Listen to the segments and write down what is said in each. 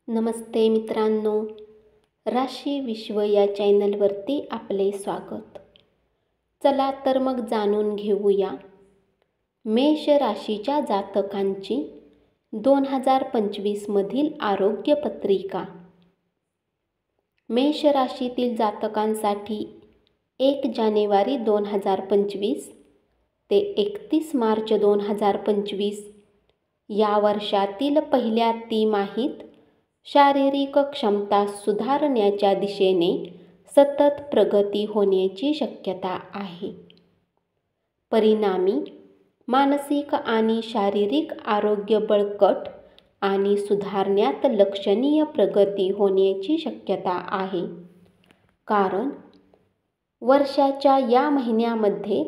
नमस्ते मित्रांनो, राशी विश्व या चॅनलवरती आपले स्वागत. चला तर मग जाणून घेऊया मेष राशीच्या जातकांची 2025 मधील आरोग्य पत्रिका. मेष राशीतील जातकांसाठी 1 जानेवारी 2025 ते 31 मार्च 2025 या वर्षातील पहिल्या तिमाहीत शारीरिक क्षमता सुधारण्याच्या दिशेने सतत प्रगती होण्याची शक्यता आहे. परिणामी मानसिक आणि शारीरिक आरोग्य बळकट आणि सुधारण्यात लक्षणीय प्रगती होण्याची शक्यता आहे. कारण वर्षाच्या या महिन्यामध्ये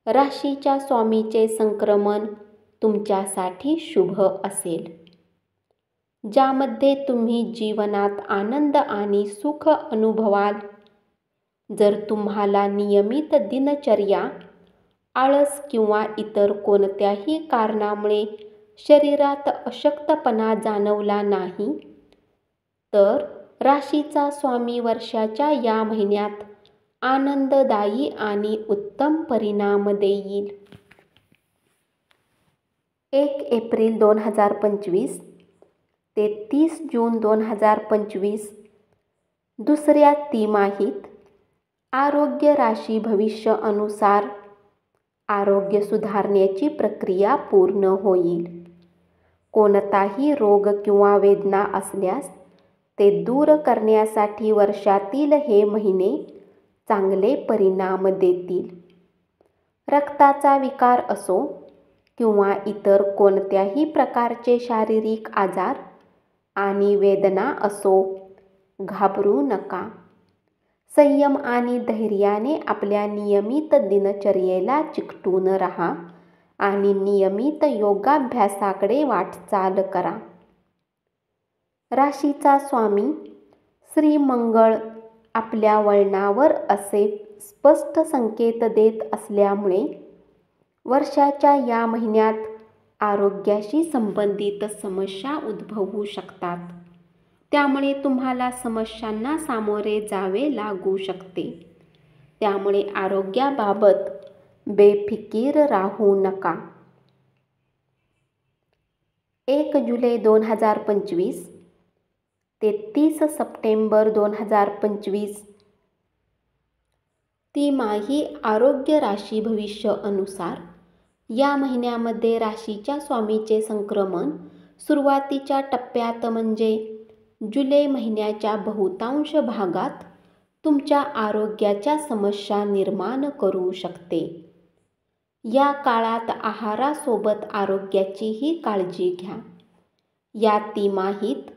राशीच्या स्वामीचे संक्रमण तुमच्यासाठी शुभ असेल, ज्यामध्ये तुम्ही जीवनात आनंद आणि सुख अनुभवाल. जर तुम्हाला नियमित दिनचर्या, आळस किंवा इतर कोणत्याही कारणामुळे शरीरात अशक्तपणा जाणवला नाही, तर राशीचा स्वामी वर्षाच्या या महिन्यात आनंददायी आणि उत्तम परिणाम देईल. 1 एप्रिल 2025 ते 30 जून 2025 दुसऱ्या तिमाहीत आरोग्य राशी भविष्य अनुसार आरोग्य सुधारण्याची प्रक्रिया पूर्ण होईल. कोणताही रोग किंवा वेदना असल्यास ते दूर करण्यासाठी वर्षातील हे महिने चांगले परिणाम देतील. रक्ताचा विकार असो किंवा इतर कोणत्याही प्रकारचे शारीरिक आजार आणि वेदना असो, घाबरू नका. संयम आणि धैर्याने आपल्या नियमित दिनचर्येला चिकटून राहा आणि नियमित योगाभ्यासाकडे वाटचाल करा. राशीचा स्वामी श्री मंगळ आपल्या वळणावर असे स्पष्ट संकेत देत असल्यामुळे वर्षाच्या या महिन्यात आरोग्याशी संबंधित समस्या उद्भवू शकतात. त्यामुळे तुम्हाला समस्यांना सामोरे जावे लागू शकते. त्यामुळे आरोग्याबाबत बेफिकीर राहू नका. 1 जुलै 2025 ते 30 सप्टेंबर 2025 तिमाही आरोग्य राशी भविष्य अनुसार या महिन्यामध्ये राशीच्या स्वामीचे संक्रमण सुरुवातीच्या टप्प्यात म्हणजे जुलै महिन्याच्या बहुतांश भागात तुमच्या आरोग्याच्या समस्या निर्माण करू शकते. या काळात आहारासोबत आरोग्याचीही काळजी घ्या. या तिमाहीत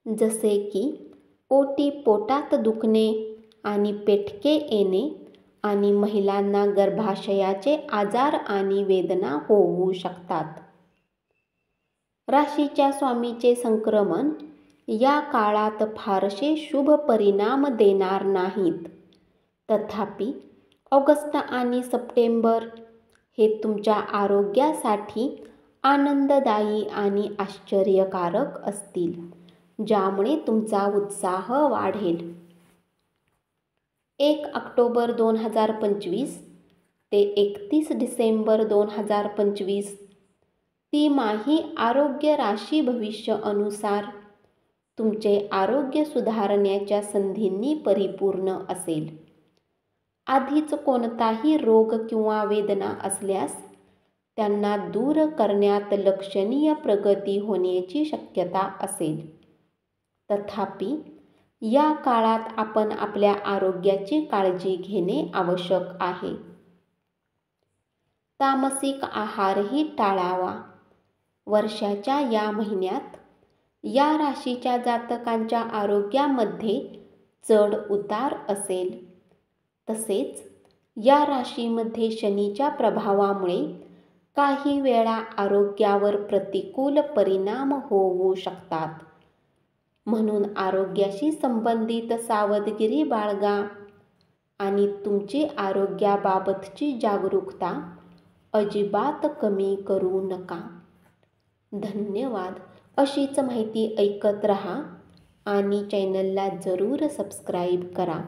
जसे की ओटी, पोटात दुखणे आणि पेटके येणे आणि महिलांना गर्भाशयाचे आजार आणि वेदना होऊ शकतात. राशीच्या स्वामीचे संक्रमण या काळात फारसे शुभ परिणाम देणार नाहीत. तथापि ऑगस्ट आणि सप्टेंबर हे तुमच्या आरोग्यासाठी आनंददायी आणि आश्चर्यकारक असतील, ज्यामुळे तुमचा उत्साह वाढेल. 1 ऑक्टोबर 2025 ते 31 डिसेंबर 2025 तिमाही आरोग्य राशी भविष्य अनुसार तुमचे आरोग्य सुधारण्याच्या संधींनी परिपूर्ण असेल. आधीच कोणताही रोग किंवा वेदना असल्यास त्यांना दूर करण्यात लक्षणीय प्रगती होण्याची शक्यता असेल. तथापि या काळात आपण आपल्या आरोग्याची काळजी घेणे आवश्यक आहे. तामसिक आहारही टाळावा. वर्षाच्या या महिन्यात या राशीच्या जातकांच्या आरोग्यामध्ये चढ उतार असेल. तसेच या राशीमध्ये शनीच्या प्रभावामुळे काही वेळा आरोग्यावर प्रतिकूल परिणाम होऊ शकतात. म्हणून आरोग्याशी संबंधित सावधगिरी बाळगा आणि तुमची आरोग्याबाबतची जागरूकता अजिबात कमी करू नका. धन्यवाद. अशीच माहिती ऐकत रहा आणि चॅनलला जरूर सबस्क्राईब करा.